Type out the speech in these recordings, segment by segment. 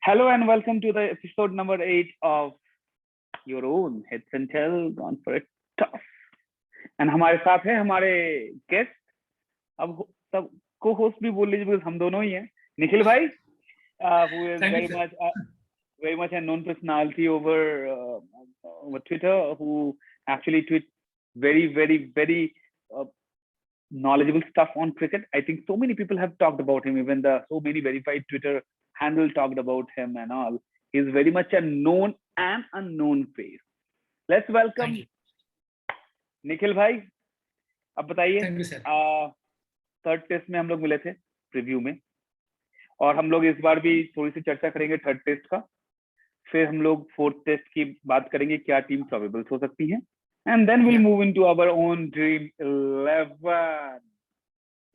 Hello and welcome to the episode number 8 of your own Heads and Tails Gone for a Toss. And हमारे साथ है हमारे guest, अब सब को होस्ट भी बोल लीजिए बिकॉज हम दोनों ही हैं. निखिल भाई, who is very much a known personality over Twitter, who actually tweets very knowledgeable stuff on cricket. I think so many people have talked about him, even so many verified Twitter handle talked about him and all. He's very much a known and unknown face. Let's welcome Nikhil भाई. अब बताइए, third test में हम लोग मिले थे preview में, और हम लोग इस बार भी थोड़ी सी चर्चा करेंगे थर्ड टेस्ट का. फिर हम लोग फोर्थ टेस्ट की बात करेंगे, क्या टीम प्रोबेबल्स हो सकती है, and then we'll move into our own dream 11.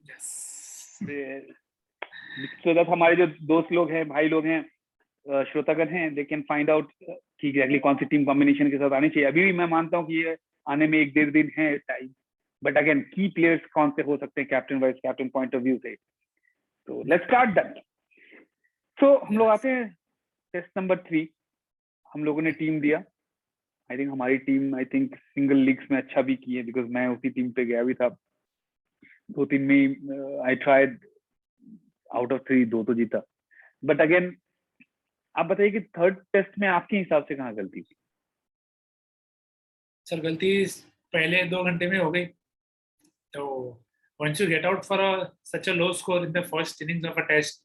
Yes. So that हमारे जो दोस्त लोग हैं, भाई लोग हैं, श्रोतागण हैं, they can find out कि exactly कौन सी टीम कॉम्बिनेशन के साथ आनी चाहिए. अभी भी मैं मानता हूँ कि ये आने में 1-1.5 दिन है टाइम, बट अगेन की प्लेयर्स कौन से हो सकते हैं captain vice captain point of view से. तो लेट्स स्टार्ट दैट. सो हम लोग आते हैं टेस्ट नंबर 3. हम लोगों ने टीम दिया. आई थिंक हमारी टीम सिंगल लीग्स में अच्छा भी की है, बिकॉज मैं उसी टीम पे गया भी था. 2-3 में आई ट्राइड, आउट ऑफ 3 2 तो जीता. बट अगेन आप बताइए कि थर्ड टेस्ट में आपके हिसाब से कहाँ गलती थी? सर, गलती पहले 2 घंटे में हो गई. तो once you get out for such a low score in the first innings of a test,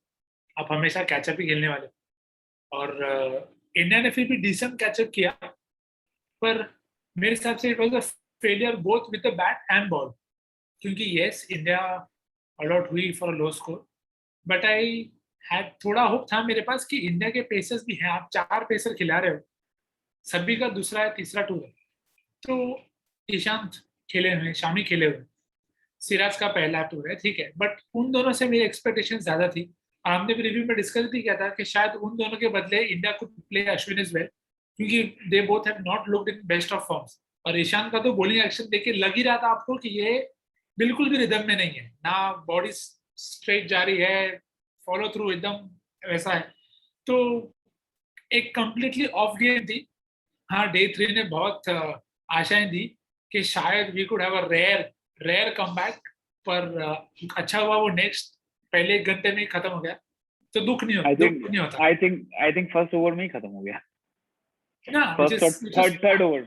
आप हमेशा कैचअप ही खेलने वाले. और इंडिया ने फिर भी डिसेंट कैचअप किया, पर मेरे हिसाब से it was a failure both with the bat and ball. क्योंकि यस, इंडिया ऑल आउट हुई for a low score, but I had थोड़ा होप था मेरे पास कि इंडिया के पेसर्स भी हैं. आप 4 पेसर खिला रहे हो, सभी का दूसरा या तीसरा टूर है. तो ईशांत खेले हुए, शामी खेले हुए, सिराज का पहला टूर है, ठीक है, बट उन दोनों से मेरी एक्सपेक्टेशन ज्यादा थी. हमने भी रिव्यू में डिस्कस भी किया था कि शायद उन दोनों के बदले India could play Ashwin is well, क्योंकि they both have not looked in best of forms. और ईशान का तो बॉलिंग एक्शन देख के लग ही रहा था आपको कि ये बिल्कुल भी रिदम में नहीं है, ना बॉडी स्ट्रेट जा रही है, फॉलो थ्रू एकदम वैसा है. तो एक कंप्लीटली ऑफ गेम थी. हाँ, डे 3 ने बहुत आशाएं दी कि शायद we could have a rare comeback, पर अच्छा हुआ वो नेक्स्ट पहले 1 घंटे में ही खत्म हो गया. तो दुख नहीं होता. आई थिंक फर्स्ट ओवर में ही खत्म हो गया. फर्स्ट थर्ड ओवर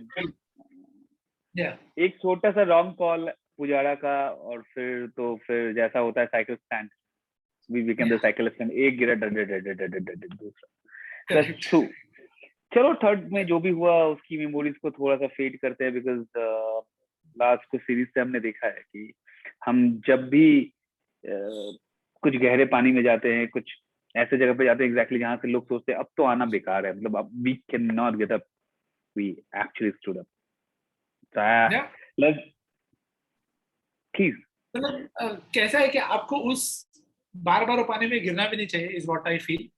एक छोटा सा रॉन्ग कॉल पुजारा का, और फिर जैसा होता है cycle stand, we become the cycle stand. एक गिरा दूसरा. That's true. चलो, थर्ड में जो भी हुआ उसकी मेमोरीज को थोड़ा सा फेड करते हैं, बिकॉज लास्ट कुछ सीरीज से हमने देखा है कि हम जब भी कुछ गहरे पानी में जाते हैं, कुछ ऐसे जगह पे जाते हैं एग्जैक्टली जहां से लोग सोचते हैं अब तो आना बेकार है, मतलब अब we can not get up, we actually stood up. Let's please. मतलब कैसा है कि आपको उस बार पानी में गिरना भी नहीं चाहिए, इज व्हाट आई फील.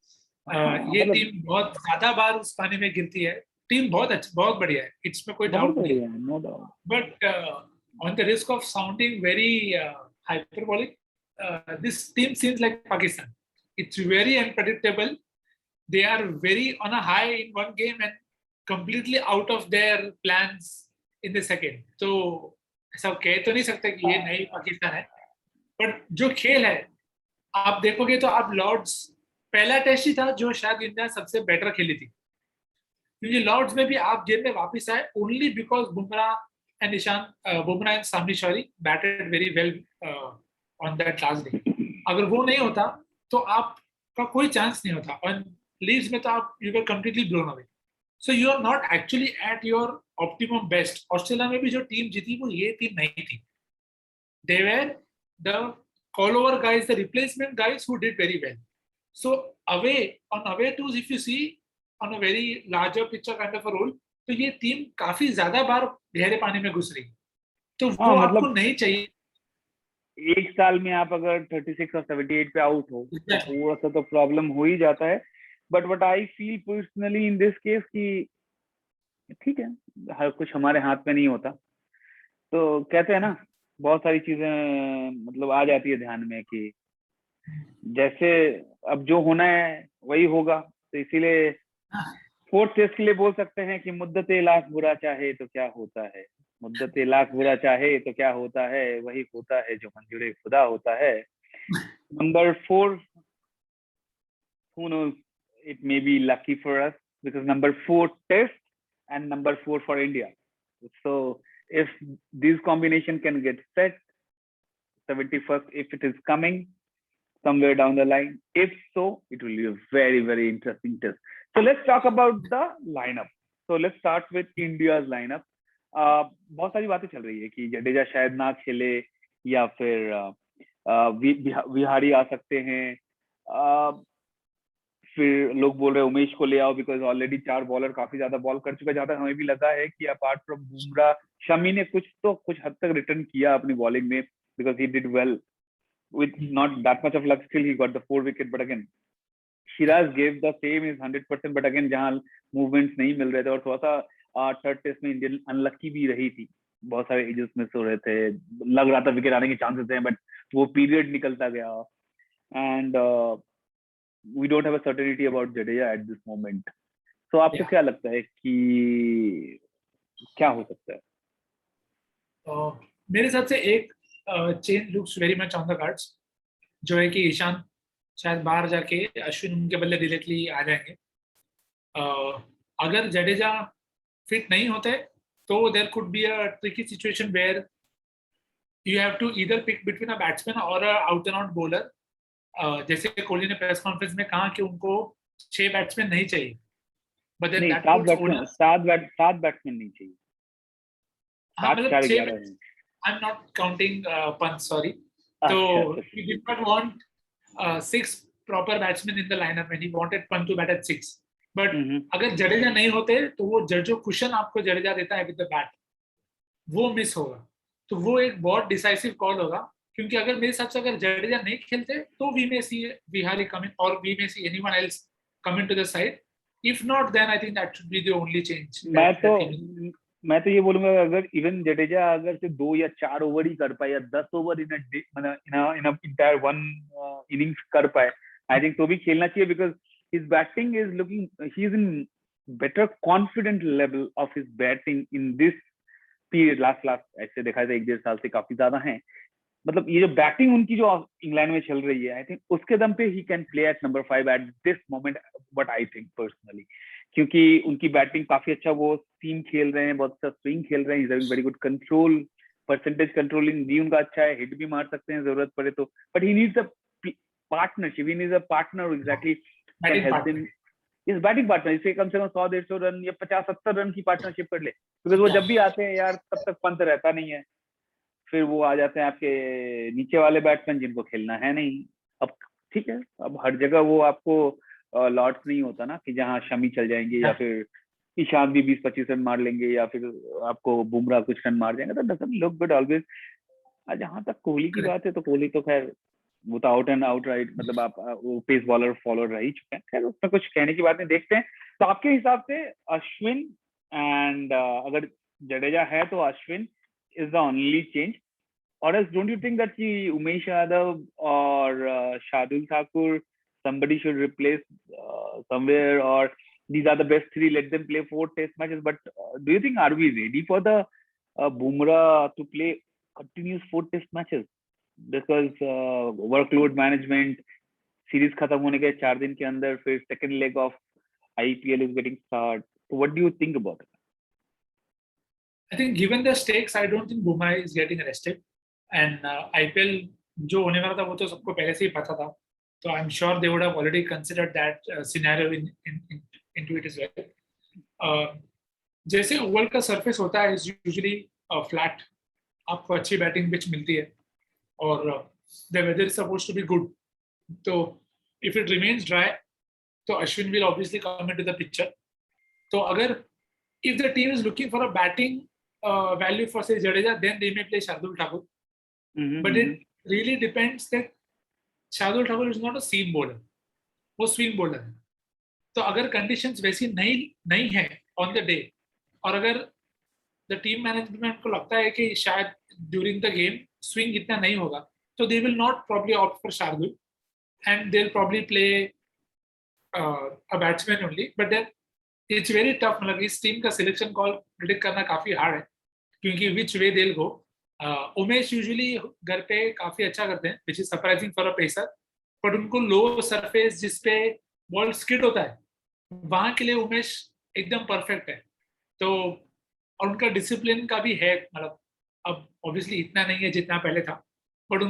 ये टीम बहुत ज्यादा बार उस पानी में गिरती है. टीम बहुत बढ़िया है, इसमें कोई डाउट नहीं है. But on the risk of sounding very hyperbolic, this team seems like Pakistan. It's very unpredictable. They are very on a high in one game and completely out of their plans in the second. तो ऐसा कह तो नहीं सकते कि ये नई पाकिस्तान है, बट जो खेल है आप देखोगे तो आप लॉर्ड्स पहला टेस्ट ही था जो शायद इंडिया सबसे बेटर खेली थी, क्योंकि लॉर्ड्स में भी आप गेम में वापस आए ओनली बिकॉज बुमराह एंड सामनी शौरी batted very well on that last day. अगर वो नहीं होता तो आपका कोई चांस नहीं होता. और लीड्स में तो आप you were completely blown away. So you are not actually at your optimum best. Australia में भी जो टीम जीती वो ये टीम नहीं थी. They were the call over guys, the replacement guys who did very well. So on away tours, if you see on a very larger picture kind of a role, तो ये team काफी ज्यादा बार गहरे पानी में घुस रही. तो वो आपको नहीं चाहिए. एक साल में आप अगर 36 और 78 पे आउट हो, थोड़ा सा तो प्रॉब्लम हो ही जाता है. But what I feel personally in this case कि ठीक है, हर कुछ हमारे हाथ में नहीं होता. तो कहते हैं ना, बहुत सारी चीजें मतलब आ जाती है ध्यान में कि जैसे अब जो होना है वही होगा. तो इसीलिए फोर्थ टेस्ट के लिए बोल सकते हैं कि मुद्दते लाख बुरा चाहे तो क्या होता है, मुद्दते लाख बुरा चाहे तो क्या होता है, वही होता है जो मंजूरे खुदा होता है. Number 4, who knows, it may be lucky for us because number 4 test and number 4 for India. So if this combination can get set 71st, if it is coming somewhere down the line, if so, it will be a very, very interesting test. So let's talk about the lineup. So let's start with India's lineup. बहुत सारी बातें चल रही है कि जडेजा शायद ना खेले या फिर विहारी आ सकते हैं. फिर लोग बोल रहे हैं उमेश को ले आओ बिकॉज ऑलरेडी 4 बॉलर काफी ज्यादा बॉल कर चुका है. जहां तक हमें भी लगा है कि अपार्ट फ्रॉम बुमराह, शमी ने कुछ हद तक रिटर्न किया अपनी बॉलिंग में because he did well with not that much of luck. Still he got the 4 wicket, but again Shiraz gave the same is 100%, but again जहां movements नहीं मिल रहे थे और थोड़ा सा थर्ड टेस्ट में इंडियन अनलक्की भी रही थी. बहुत सारे एजेस मिस हो रहे थे, लग रहा था विकेट आने के चांसेस थे, बट वो पीरियड निकलता गया. And we don't have a certainty about Jadeja at this moment. So आपको क्या लगता है कि क्या हो सकता है? मेरे हिसाब से एक change looks very much on the cards, जो है कि ईशान शायद बाहर जाके अश्विन उनके बल्ले डायरेक्टली आ जाएंगे. अगर जडेजा फिट नहीं होते तो there could be a tricky situation where you have to either pick between a batsman और a out and out bowler. जैसे कोहली ने प्रेस कॉन्फ्रेंस में कहा कि उनको 6 बैट्समैन नहीं चाहिए, but then that puts 7 batsman नहीं चाहिए. हाँ, मतलब I'm not counting Pant, sorry. So he did not want 6 proper batsmen in the lineup and he wanted Pant to bat at 6. But अगर जडेजा नहीं होते तो वो जो कुशन आपको जडेजा देता है with the bat, वो मिस होगा. तो वो एक बहुत डिसाइसिव कॉल होगा, क्योंकि अगर मेरे हिसाब से अगर जडेजा नहीं खेलते तो we may see Vihari come in or we may see anyone else come into the side. If not, then I think that should be the only change. मैं तो ये बोलूंगा अगर इवन जडेजा अगर सिर्फ 2 या 4 ओवर ही कर पाए या 10 over in entire one innings कर पाए, आई थिंक तो भी खेलना चाहिए because his batting is looking, he is in better confident level of his batting in this period. Last ऐसे देखा जाए 1-1.5 साल से काफी ज्यादा है. मतलब ये जो बैटिंग उनकी जो इंग्लैंड में चल रही है, आई थिंक उसके दम पे he can play at number 5 at this moment, but I think personally क्योंकि उनकी बैटिंग काफी अच्छा, वो सीम खेल रहे हैं, बहुत अच्छा स्विंग खेल रहे हैं, is very good control, percentage controlling भी उनका अच्छा है, हिट भी मार सकते हैं जरूरत पड़े तो. But he needs a partnership, he needs a partner exactly इस बैटिंग पार्टनर, इससे कम से कम 100-150 रन या 50-70 रन की पार्टनरशिप कर ले. बिकॉज वो जब भी आते हैं यार तब तक पंत रहता नहीं है, फिर वो आ जाते हैं आपके नीचे वाले बैट्समैन जिनको खेलना है नहीं. अब ठीक है, अब हर जगह वो आपको लॉट्स नहीं होता ना कि जहां शमी चल जाएंगे या फिर ईशान भी 20-25 रन मार लेंगे या फिर आपको बुमराह कुछ रन मार जाएंगे, तो डजंट लुक गुड ऑलवेज. जहां तक कोहली की बात है तो कोहली तो खैर वो तो आउट एंड आउट राइट, मतलब आप वो पेस बॉलर फॉलो रह ही चुके हैं, खैर उसमें कुछ कहने की बात नहीं. देखते हैं. तो आपके हिसाब से अश्विन एंड अगर जडेजा है तो Ashwin is the only change, or else don't you think that Umesh Yadav or Shardul Thakur, somebody should replace somewhere, or these are the best 3, let them play 4 test matches. But do you think are we ready for the Bumrah to play continuous 4 test matches because workload management, series khatam hone ke 4 दिन के अंदर फिर second leg of IPL is getting start. So what do you think about it? I think given the stakes, I don't think Bumrah is getting arrested. And IPL जो होने वाला था वो तो सबको पहले से ही पता था. So I'm sure they would have already considered that scenario into it as well. जैसे ओवल का सरफेस होता है is usually flat. आपको अच्छी बैटिंग पिच मिलती है और the weather is supposed to be good. So if it remains dry, तो Ashwin will obviously come into the picture. तो अगर if the team is looking for a batting value for say Jadeja, then they may play Shardul Thakur. But it really depends that Shardul Thakur is not a seam bowler, वो swing bowler है. तो अगर conditions वैसी नहीं है on the day, और अगर the team management को लगता है कि शायद during the game swing इतना नहीं होगा, तो they will not probably opt for Shardul and they'll probably play a batsman only, but then it's very tough. मतलब इस टीम का सिलेक्शन कॉल प्रिडिक्ट करना काफी हार्ड है, क्योंकि which way they'll go. Umesh usually घर पे काफी अच्छा करते हैं, which is surprising for a pacer, but उनको लो सरफेस जिसपे बॉल स्किड होता है, वहां के लिए उमेश एकदम परफेक्ट है. तो और उनका डिसिप्लिन का भी है, मतलब अब ऑब्वियसली इतना नहीं है जितना पहले था, बट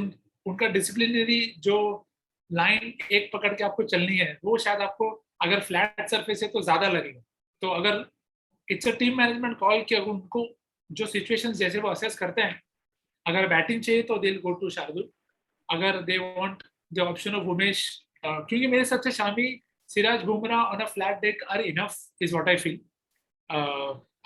उनका डिसिप्लिनरी जो लाइन एक पकड़ के आपको चलनी है, वो शायद आपको अगर फ्लैट सरफेस है तो ज्यादा लगेगा. तो अगर it's a team management call कि अगर उनको जो सिचुएशंस जैसे वो असेस करते हैं, अगर बैटिंग चाहिए तो दे गो टू शार्दुल, अगर they want the option of Umesh, क्योंकि मेरे हिसाब से Shami, Siraj, Bumrah on a flat deck are enough is what I feel.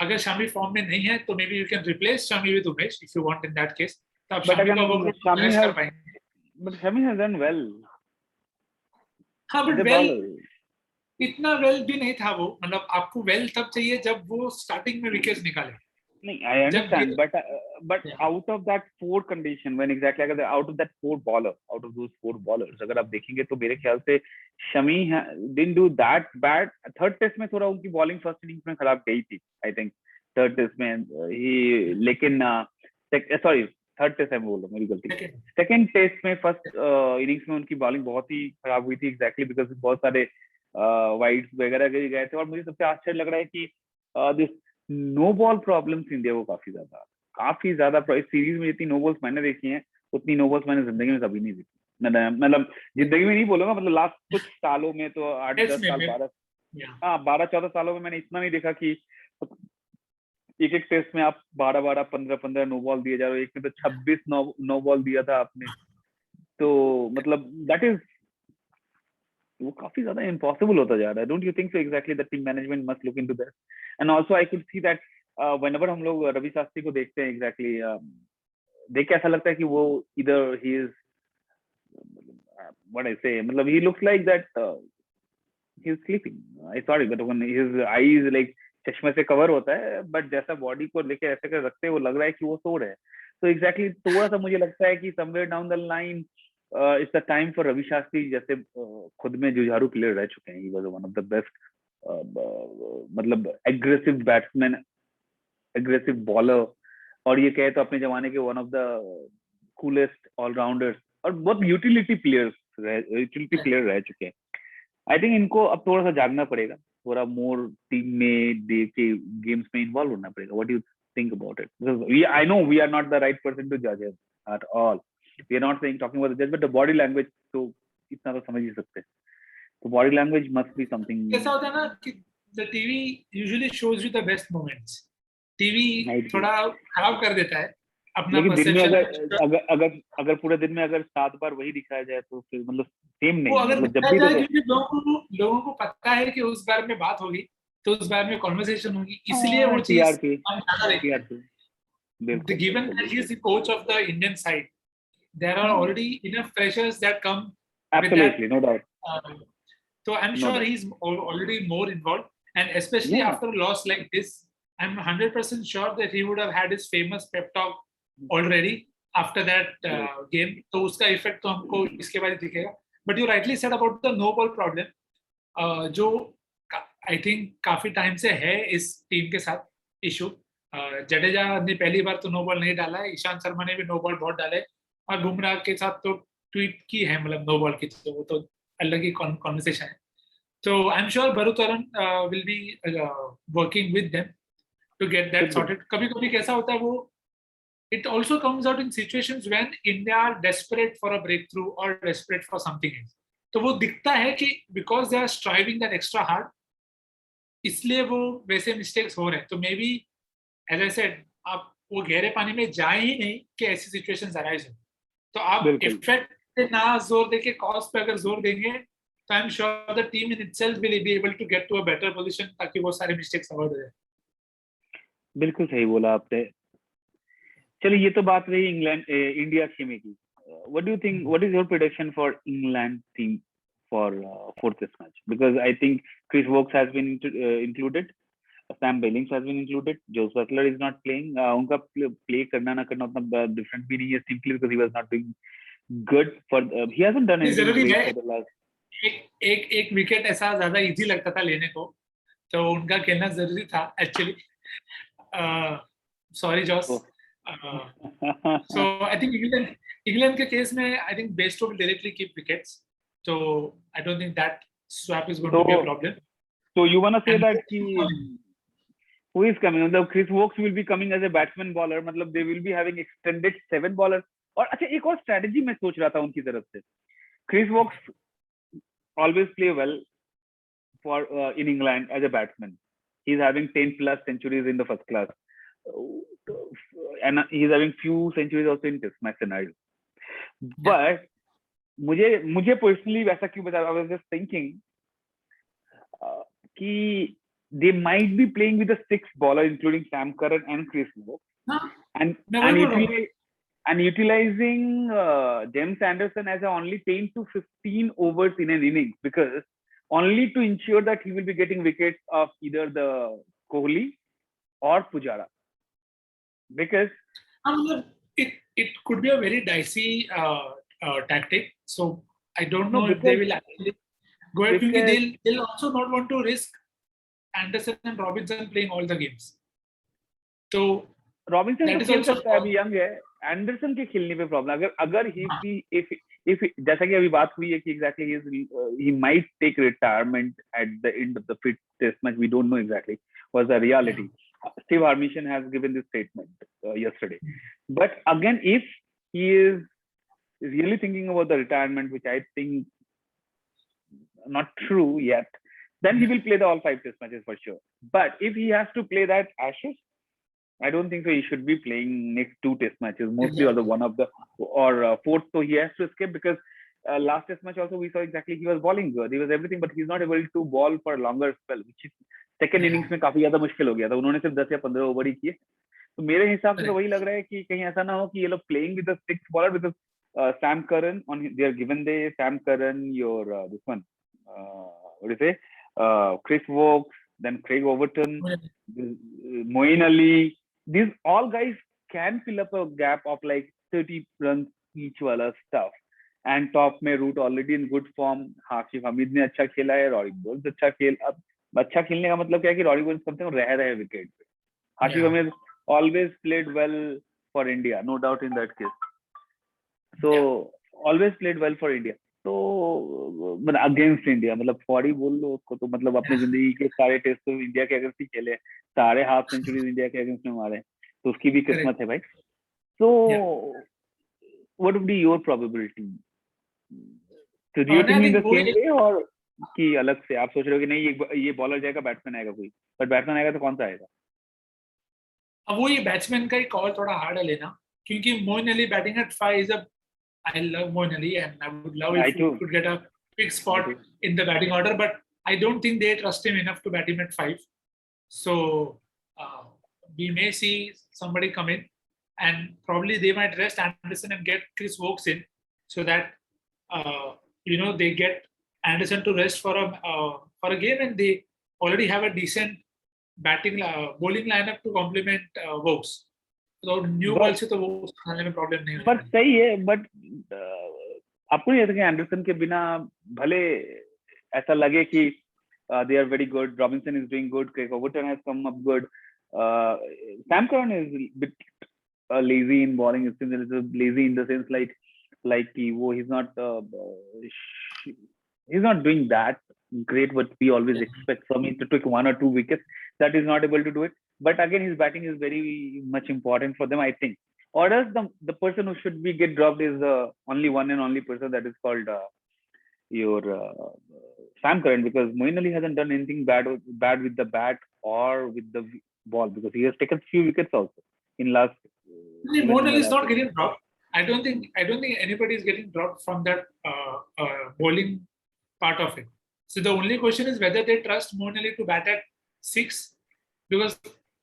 अगर शामी फॉर्म में नहीं है तो maybe you can replace Shami with Umesh if you want in that case. तो आप But शामी again, का वर्कलोड Shami मैच कर has पाएंगे. but Shami has done well. हाँ, बट The वेल bowler. इतना वेल भी नहीं था वो. मतलब आपको वेल तब चाहिए जब वो स्टार्टिंग में विकेट्स निकाले. I understand, जब but out of that four condition, when exactly अगर out of that four bowler, out of those four bowlers, अगर आप देखेंगे तो मेरे ख्याल से Shami didn't do that bad. Third test में थोड़ा उनकी बॉलिंग फर्स्ट इनिंग्स में खराब गई थी, आई थिंक. थर्ड टेस्ट में ही, लेकिन सॉरी थर्ड टेस्ट है, बोल रहा हूँ, मेरी गलती. सेकंड टेस्ट में फर्स्ट इनिंग्स में उनकी बॉलिंग बहुत ही खराब हुई थी, एग्जैक्टली बिकॉज बहुत सारे वाइड्स वगैरह गए थे. और मुझे सबसे आश्चर्य लग रहा है कि this no ball problems India को काफी ज्यादा इस सीरीज में जितनी नो बॉल्स मैंने देखी हैं, उतनी नो बॉल्स मैंने जिंदगी में कभी नहीं देखी. मतलब जिंदगी में नहीं बोलूंगा, मतलब लास्ट कुछ सालों में तो 8-10 साल 12-14 सालों में मैंने इतना नहीं देखा कि एक एक टेस्ट में आप 12-12 15-15 नो बॉल दिए जा रहे हो. एक में तो 26 नो बॉल दिया था आपने. तो मतलब दैट इज, वो काफी ज्यादा इम्पॉसिबल होता जा रहा है. Don't you think so? Exactly the team management must look into that. And also I could see that whenever हम लोग रवि शास्त्री को देखते हैं, एग्जैक्टली देख के ऐसा लगता है कि वो इधर ही इज, व्हाट आई से, मतलब he looks like that he is sleeping. I sorry but when his eyes like चश्मे से कवर होता है, बट जैसा बॉडी को लेके ऐसे कर रखते हैं, वो लग रहा है कि वो सो रहे हैं. तो एग्जैक्टली थोड़ा सा मुझे लगता है कि somewhere down the line it's the time for Ravi Shastri, जैसे खुद में जुझारू प्लेयर रह चुके हैं. He was one of the best, मतलब एग्रेसिव बैट्समैन, एग्रेसिव बॉलर, और ये कहे तो अपने जमाने के one of the coolest allrounders, और बहुत यूटिलिटी प्लेयर रह चुके हैं. आई थिंक इनको अब थोड़ा सा जागना पड़ेगा, थोड़ा मोर टीम में दे के गेम्स में इन्वॉल्व होना पड़ेगा. What do you think about it? Because I know we are not the right person to judge it at all. We are not talking about the judge, but the body language, तो इतना तो समझ ही सकते हैं. तो body language must be something. कैसा होता है ना कि the TV usually shows you the best moments. TV थोड़ा खराब कर देता है अपना परसेप्शन. लेकिन अगर पूरे दिन में अगर 7 बार वही दिखाया जाए तो फिर मतलब सेम नहीं. मतलब जब भी क्योंकि लोगों को पता है कि उस बारे में बात होगी, तो उस बारे में कॉन्वर्सेशन होगी, इसलिए वो चीज हम ज्यादा देखते हैं. Given that he is the coach of the Indian side, there are already enough pressures that come. Absolutely, no doubt. So I'm sure he's already more involved, and especially after a loss like this, I'm 100% sure that he would have had his famous pep talk already after that game. तो उसका effect तो हमको इसके बाद दिखेगा. But you rightly said about the no ball problem, जो I think काफी time से है इस टीम के साथ इशू. जडेजा ने पहली बार तो नो बॉल नहीं डाला है, ईशांत शर्मा ने भी नो बॉल बहुत डाले, और बुमराह के साथ तो ट्वीट की है, मतलब नो बॉल की, तो वो तो अलग ही कॉन्वर्सेशन है. तो I am sure Bharutharan will be working with them to get that sorted. कभी कभी कैसा होता है, वो it also comes out in situations when India are desperate for a breakthrough or desperate for something else. तो वो दिखता है कि because they are striving that extra hard, इसलिए वो वैसे मिस्टेक्स हो रहे हैं. तो maybe as I said, आप वो गहरे पानी में जाए ही नहीं कि ऐसी सिचुएशंस अराइज हो. तो आप इफेक्ट पे ना जोर देके कॉज पे अगर जोर देंगे, तो I am sure the team in itself will be able to get to a better position, ताकि वो सारे मिस्टेक्स अवॉइड हो जाए. बिल्कुल सही बोला आपने. चलिए, ये तो बात रही इंग्लैंड इंडिया खेमे की. What do you think, what is your prediction for England team for fourth test match? Because I think Chris Woakes has been included, Sam Billings has been included, Joe Butler is not playing. उनका play करना ना करना उतना different भी नहीं है, simply because he was not doing good for he hasn't done anything great for the last. एक wicket ऐसा ज्यादा इजी लगता था लेने को, तो उनका खेलना जरूरी था actually. Sorry Jos. So I think England के केस में I think Bairstow will directly keep wickets, so I don't think that swap is going to be a problem. So you wanna say And that who is coming? मतलब Chris Wokes will be coming as a batsman bowler. मतलब they will be having extended 7 bowlers. और अच्छा एक और strategy मैं सोच रहा था उनकी तरफ से. Chris Wokes always play well for in England as a batsman. He's having 10 plus centuries in the first class, and he's having few centuries also in Test match scenario. But मुझे personally वैसा क्यों बता? I was just thinking कि they might be playing with a 6 bowler including Sam Curran and Chris Wokes, and utilizing James Anderson as only 10 to 15 overs in an innings, because only to ensure that he will be getting wickets of either the Kohli or Pujara, because it could be a very dicey tactic. So I don't know if they will actually go ahead, because they'll also not want to risk Anderson and Robinson playing all the games. So Robinson तो खेल सकता है, अभी young है. Anderson के खेलने पे problem, अगर if जैसा कि अभी बात हुई है कि exactly he might take retirement at the end of the fifth test match. We don't know exactly what's the reality. Steve Harmison has given this statement yesterday. But again, if he is really thinking about the retirement, which I think not true yet, then he will play the all 5 test matches for sure. But if he has to play that Ashes, I don't think so. He should be playing next 2 test matches, mostly, or the one of the fourth. So he has to escape, because last test match also we saw exactly he was bowling good, he was everything, but he's not able to bowl for a longer spell, which is second innings में काफी ज्यादा मुश्किल हो गया था. उन्होंने सिर्फ 10 या 15 ओवर ही किए. तो मेरे हिसाब से तो वही लग रहा है कि कहीं ऐसा ना हो कि ये लोग playing with the 6 bowler, because Sam Curran on their given day, Sam Curran, your this one, what do you say, Chris Wokes, then Craig Overton, Moeen Ali. These all guys can fill up a gap of like 30 runs each वाला stuff. And top में Root already in good form. हाशिफ Hamid ने अच्छा खेला है, Rory balls अच्छा खेलने का मतलब क्या है कि रॉरी बोल्स कम से कम रह रहे हैं विकेट पे. हाशिफ Hamid always played well for India, no doubt in that case. So always played well for India. तो मतलब अगेंस्ट इंडिया, मतलब 40 बोल लो उसको, तो मतलब अपनी जिंदगी के सारे टेस्ट तो इंडिया के अगेंस्ट ही खेले, सारे हाफ सेंचुरीज इंडिया के अगेंस्ट में मारे, तो उसकी भी किस्मत है भाई. So what would be your probability? So do you think in the same way, और कि अलग से आप सोच रहे हो कि नहीं ये बॉलर जाएगा, बैट्समैन आएगा कोई, पर बैट्समैन आएगा तो कौन सा आएगा? अब वो ये बैट्समैन का ही कॉल थोड़ा हार्ड है लेना, क्योंकि Moeen Ali batting at 5 is I love Moeen Ali, and I would love if he could get a big spot in the batting order, but I don't think they trust him enough to bat him at 5. So we may see somebody come in, and probably they might rest Anderson and get Chris Wokes in, so that they get Anderson to rest for a game, and they already have a decent bowling lineup to complement Wokes. तो new ball से तो वो खाने में problem नहीं होगा. But सही है, बट आपको नहीं लगता कि एंडरसन के बिना भले ऐसा लगे कि they are very good, Robinson is doing good, Craig Overton has come up good, Sam Curran is a bit lazy in bowling, it seems lazy in the sense like he's not doing that great what we always expect from him, to take 1 or 2 wickets, that is not able to do it. But again, his batting is very much important for them, I think. Or else the person who should be get dropped is the only one and only person, that is called your Sam Curran, because Moeen Ali hasn't done anything bad with the bat or with the ball, because he has taken few wickets also in last. Moeen Ali is not getting dropped. I don't think anybody is getting dropped from that bowling part of it. So the only question is whether they trust Moeen Ali to bat at 6, because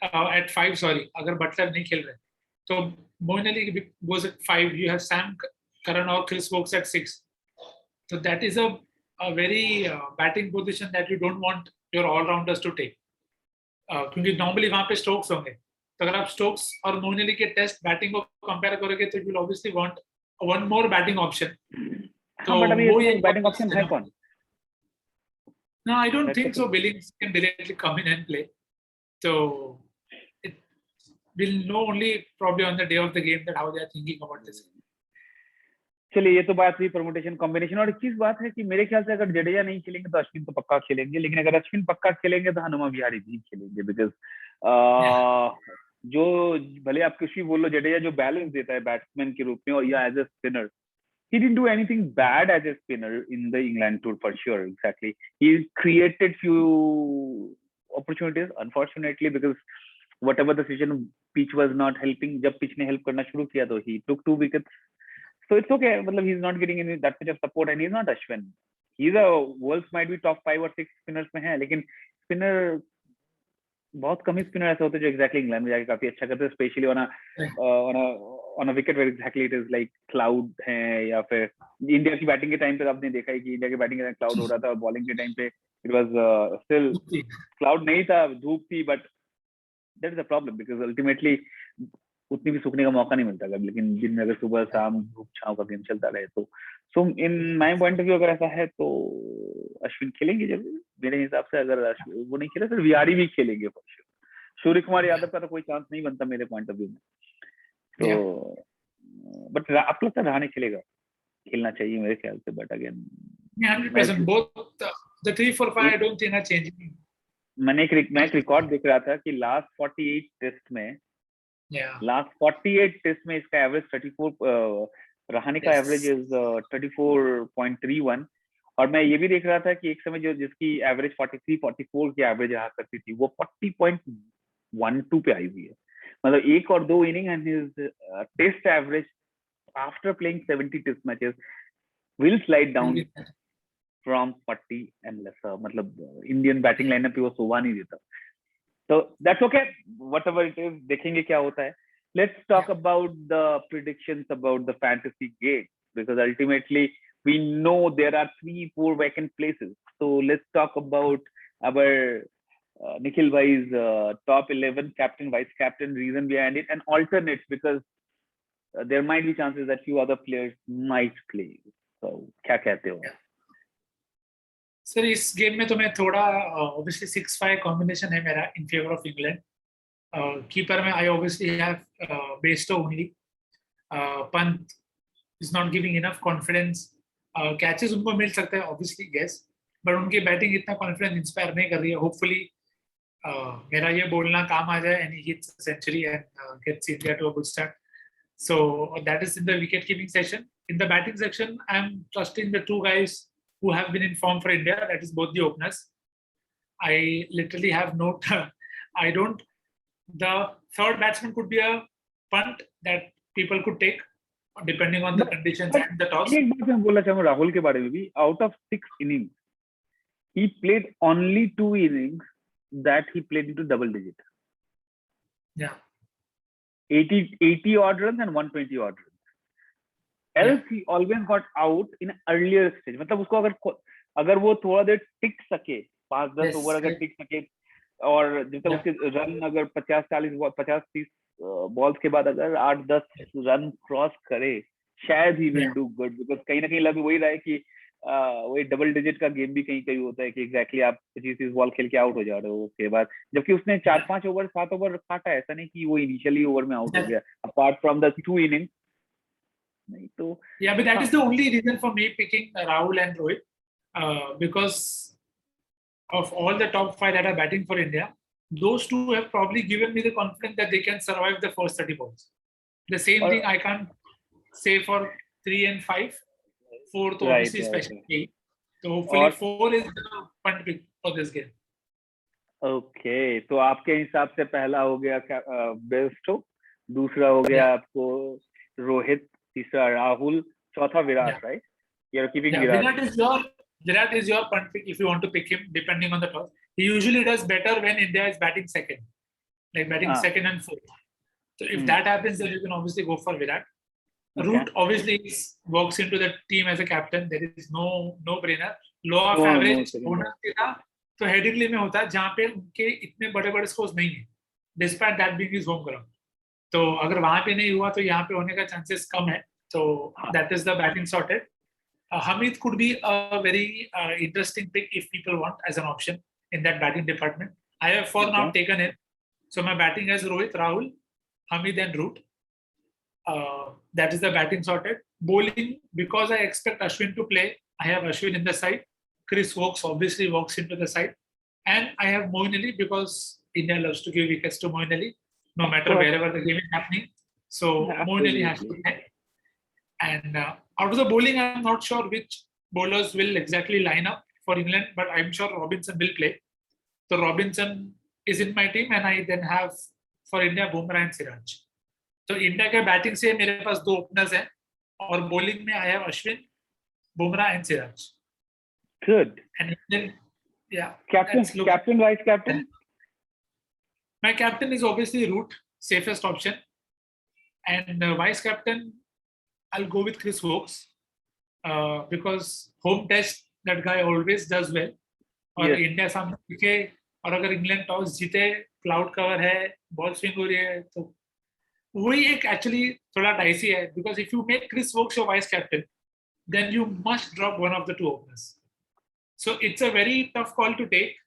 at 5, sorry, अगर Buttler नहीं खेल रहे, तो Moeen Ali goes at 5. You have Sam Curran or Chris Wokes at 6. So that is a very batting position that you don't want your all-rounders to take. क्योंकि normally वहाँ पे Stokes होंगे, तो अगर आप Stokes और Moeen Ali के test batting को कंपेयर करोगे तो you will obviously want one more batting option. तो but अभी वो बैटिंग ऑप्शन है कौन? No, I don't That's think so. Billings can directly come in and play. So it we'll know only probably on the day of the game that how they are thinking about this. चलिए, ये तो बात हुई permutation combination. और एक चीज बात है कि मेरे ख्याल से अगर जडेजा नहीं खेलेंगे तो अश्विन तो पक्का खेलेंगे, लेकिन अगर अश्विन पक्का खेलेंगे तो हनुमा विहारी भी खेलेंगे, बिकॉज जो भले आप कुछ भी बोल लो, जडेजा जो बैलेंस देता है बैट्समैन के रूप में और या as a spinner, he didn't do anything bad as a spinner in the England tour for sure. Exactly, he created few opportunities, unfortunately, because whatever the season pitch was not helping, जब pitch ने help करना शुरू किया तो he took 2 wickets. So it's okay, मतलब he's not getting any that much of support and he's not Ashwin. He's a world's might be top 5 or 6 spinners में है, लेकिन spinner बहुत कम ही स्पिनर ऐसे होते हैं जो एग्जैक्टली इंग्लैंड में जाके काफी अच्छा करते हैं, specially on a wicket where exactly it is like cloud है, या फिर इंडिया की बैटिंग के टाइम पे आपने देखा है कि इंडिया की बैटिंग के टाइम क्लाउड हो रहा था और बॉलिंग के टाइम पे इट वाज स्टिल क्लाउड नहीं था, धूप थी, but that is a problem because ultimately उतनी भी सूखने का मौका नहीं मिलता, दिन में अगर सुबह शाम धूप छांव का गेम चलता रहे तो। So in my point of view अगर ऐसा है तो अश्विन खेलेंगे जरूर मेरे हिसाब से। अगर वो नहीं खेले तो विहारी भी खेलेंगे। सूर्य कुमार यादव का तो कोई चांस नहीं बनता मेरे पॉइंट ऑफ व्यू में। तो बट आपको लगता है रहाणे खेलेगा? खेलना चाहिए मेरे ख्याल से, but again 100% both the 3 4 5 I don't think are changing. मैं एक रिकॉर्ड देख रहा था कि लास्ट 48 टेस्ट में इसका एवरेज 34, रहाणे का एवरेज इज 34.31, और मैं ये भी देख रहा था कि एक समय जो जिसकी एवरेज 43 44 की एवरेज रहा करती थी वो 40.12 पे आई हुई है। मतलब 1 और 2 inning and his test average after playing 70 test matches will slide down from 40 and lesser. मतलब इंडियन बैटिंग लाइनअप पे वो शोभा नहीं देता। So that's okay, whatever it is, देखेंगे क्या होता है। Let's talk about the predictions about the fantasy game, because ultimately we know there are 3-4 vacant places. So let's talk about our Nikhil Bhai's top 11 captain, vice captain, reason behind it, and alternates, because there might be chances that few other players might play. So क्या कहते हो? Sir इस game में तो मैं थोड़ा obviously 6-5 combination है मेरा in favour of England. Keeper में I obviously have Bairstow only. Pant is not giving enough confidence. Catches उनको मिल सकते हैं ऑब्वियसली गेस, बट उनकी बैटिंग इतना कॉन्फिडेंस इंस्पायर नहीं कर रही है। होपफुली मेरा ये बोलना काम आ जाए and he hits a century and gets India to a good start. So that is in the wicket keeping section. In the batting section, I am trusting the 2 guys who have been in form for India, that is both the openers. I literally have no the third batsman could be a punt that people could take depending on the conditions and the toss. एक बात मैं बोलना चाहूँगा राहुल के बारे में भी। Out of 6 innings he played only 2 innings that he played into double digit. Yeah. 80 odd runs and 120 odd runs. Else he always got out in earlier stage. मतलब उसको अगर वो थोड़ा देर टिक सके, 5-10 ओवर अगर टिक सके, और जब तक उसके रन अगर 50-30 बॉल्स के बाद अगर 8-10 रन क्रॉस करे, शायद he will do good. Because कहीं ना कहीं लग वही रहा है कि वही डबल डिजिट का गेम भी कहीं होता है कि एग्जैक्टली आप 25-30 बॉल खेल के आउट हो जा रहे हो उसके बाद, जबकि उसने 4-5 ओवर 7 ओवर काटा। ऐसा नहीं कि वो इनिशियली ओवर में आउट हो गया, अपार्ट फ्रॉम द 2 innings। नहीं तो yeah, but that is the only reason for me picking Rahul and Rohit, because of all the top 5 that are batting for India, those 2 have probably given me the confidence that they can survive the first 30 balls. The same thing I can't say for 3 and 5. 4 तो obviously especially. So hopefully 4 is the punt pick for this game. Okay, तो आपके हिसाब से पहला हो गया Bairstow, दूसरा हो गया आपको रोहित, तीसरा राहुल, चौथा Virat, right? You're keeping Virat. Virat is your punt pick if you want to pick him depending on the toss. He usually does better when India is batting second, like batting second and fourth. So if that happens, then you can obviously go for Virat. Root obviously works into the team as a captain. There is no brainer. Law of average होना था तो Headingley में होता है जहाँ पे उनके इतने बड़े स्कोर्स नहीं है, despite that being his home ground. तो अगर वहां पे नहीं हुआ तो यहाँ पे होने का चांसेस कम है। तो that is the batting sorted. Hamid could be a very interesting pick if people want as an option in that batting department. I have for now taken him. So my batting has Rohit, Rahul, Hamid and Root. That is the batting sorted. Bowling, because I expect Ashwin to play, I have Ashwin in the side. Chris Wokes obviously walks into the side. And I have Moeen Ali because India loves to give wickets to Moeen Ali, no matter wherever the game is happening. So Moeen Ali has to play. And out of the bowling, I'm not sure which bowlers will exactly line up for England, but I'm sure Robinson will play. So Robinson is in my team, and I then have for India Bumrah and Siraj. So India के batting से मेरे पास 2 openers हैं और bowling में I have Ashwin, Bumrah and Siraj. Good. And then, yeah. Captain, vice captain. My captain is obviously Root, safest option, and vice captain I'll go with Chris Wokes because home test that guy always does well. और India सामने दिखे और अगर England toss जीते, cloud cover है, ball swing हो रही है, तो वही एक एक्चुअली थोड़ा डाइसी है because if you make Chris Wokes your vice captain, then you must drop one of the 2 openers. So it's a very tough call to take.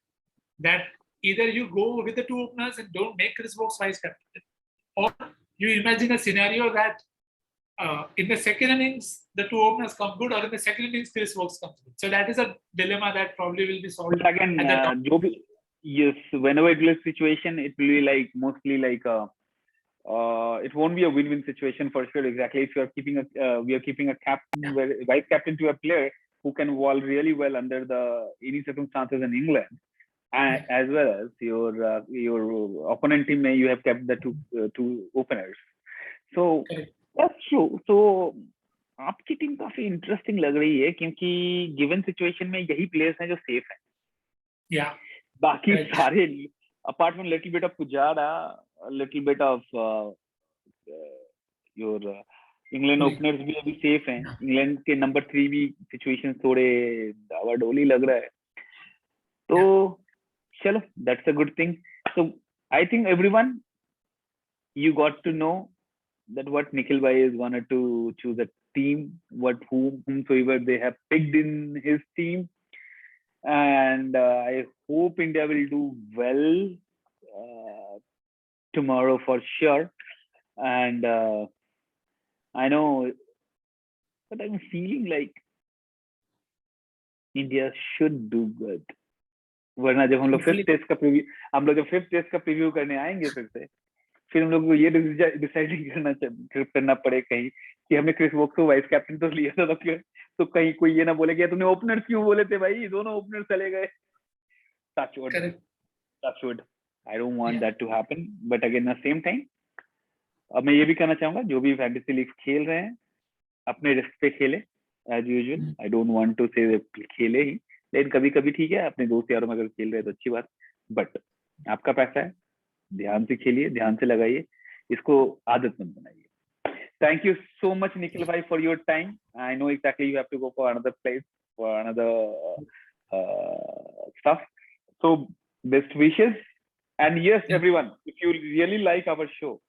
That either you go with the 2 openers and don't make Chris Wokes vice captain, or you imagine a scenario that in the second innings the 2 openers come good, or in the second innings Chris Wokes comes good. So that is a dilemma that probably will be solved. But again, whenever it will be a situation, it will be like mostly like it won't be a win-win situation for sure. Exactly. If you are keeping we are keeping a captain, vice captain to a player who can bowl really well under any circumstances in England, and as well as your opponent team, you have kept the two openers. So that's true. So आपकी team काफी interesting लग रही है क्योंकि given situation में यही players हैं जो सेफ हैं. बाकी सारे apart from little bit of Pujara, little bit of your England openers भी अभी सेफ हैं. इंग्लैंड के नंबर 3 भी सिचुएशन थोड़े डावाडोली लग रहा है. तो चलो, that's a good thing. So I think everyone you got to know that what Nikhil bhai is wanted to choose a team, whomsoever they have picked in his team, and I hope India will do well tomorrow for sure. And I know, but I'm feeling like India should do good. वरना जब हम लोग fifth test का preview करने आएंगे फिर हम लोग को ये डिसाइड करना पड़े कहीं कि हमने क्रिस वोक्स को वाइस कैप्टन तो लिया था, तो कहीं कोई ये ना बोले कि तुमने ओपनर क्यों बोले थे भाई, दोनों ओपनर चले गए. Touch wood. I don't want that to happen. But again, at the same time, अब मैं ये भी कहना चाहूंगा, जो भी फैंटेसी लीग खेल रहे हैं अपने रिस्क पे खेले as usual. I don't want to say खेले ही, लेकिन कभी कभी ठीक है अपने दोस्त यारों में अगर खेल रहे हैं तो अच्छी बात. बट आपका पैसा है, ध्यान से खेलिए, ध्यान से लगाइए, इसको आदत मत बनाइए. Thank you so much, Nikhil bhai, for your time. I know exactly you have to go for another place, for another stuff. So best wishes. And yes, everyone, if you really like our show,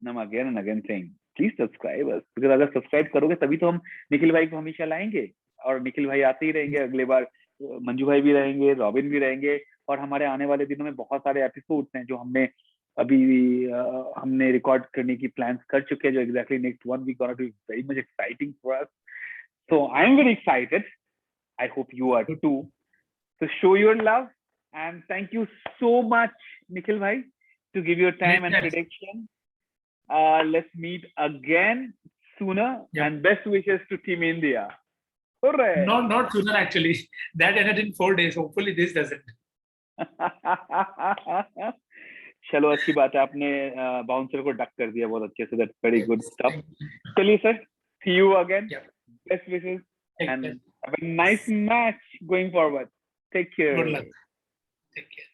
I'm again and again saying, please subscribe us. Because अगर subscribe करोगे तभी तो हम निखिल भाई को हमेशा लाएंगे, और निखिल भाई आते ही रहेंगे. अगले बार मंजू भाई भी रहेंगे, रॉबिन भी रहेंगे, और हमारे आने वाले दिनों में बहुत सारे एपिसोड्स हैं जो हमने रिकॉर्ड करने की प्लान्स कर चुके हैं, जो exactly next 1 week gonna be very much exciting for us. So I am very excited. I hope you are too. So show your love, and thank you so much, Nikhil bhai, to give your time and prediction. Let's meet again sooner, and best wishes to Team India. Hooray! Not sooner actually. That ended in 4 days. Hopefully this doesn't. चलो, अच्छी बात है, आपने bouncer को duck कर दिया बहुत अच्छे से. That's very good stuff. चलिए sir, see you again. Best wishes and have a nice match going forward. Take care. Good luck. Take care.